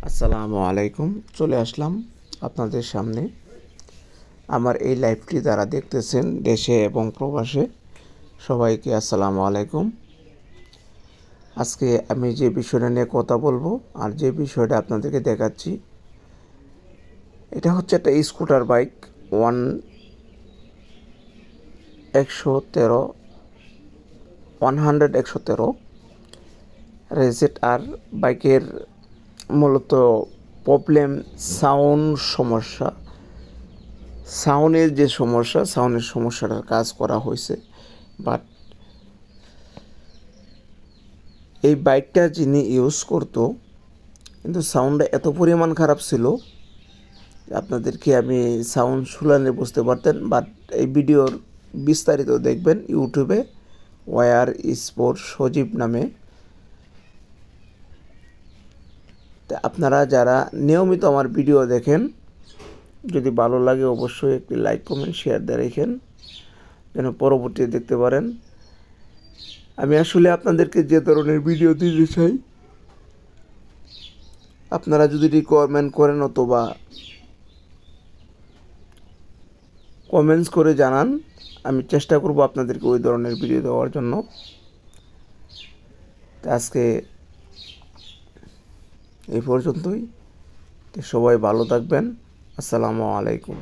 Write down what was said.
আসসালামু আলাইকুম। চলে আসলাম আপনাদের সামনে। আমার এই লাইভটি যারা দেখতেছেন দেশে এবং প্রবাসে, সবাইকে আসসালামু আলাইকুম। আজকে আমি যে বিষয়টা নিয়ে কথা বলবো আর যে বিষয়টা আপনাদেরকে দেখাচ্ছি, এটা হচ্ছে একটা স্কুটার বাইক 113 রেজেট। আর বাইকের মূলত প্রবলেম সাউন্ডের সমস্যাটার কাজ করা হয়েছে। বাট এই বাইকটা যিনি ইউজ করতো, কিন্তু সাউন্ডটা এত পরিমাণ খারাপ ছিল, আপনাদেরকে আমি সাউন্ড শুনলে বুঝতে পারতেন। বাট এই ভিডিওর বিস্তারিত দেখবেন ইউটিউবে ওয়ার স্পোর্ট সজীব নামে। তা আপনারা যারা নিয়মিত আমার ভিডিও দেখেন, যদি ভালো লাগে অবশ্যই একটি লাইক কমেন্ট শেয়ার দিয়ে রেখেন, যেন পরবর্তীতে দেখতে পারেন। আমি আসলে আপনাদেরকে যে ধরনের ভিডিও দিতে চাই, আপনারা যদি রিকোয়ারমেন্ট করেন অথবা কমেন্টস করে জানান, আমি চেষ্টা করব আপনাদেরকে ওই ধরনের ভিডিও দেওয়ার জন্য। আজকে এই পর্যন্তই। সবাই ভালো থাকবেন। আসসালামু আলাইকুম।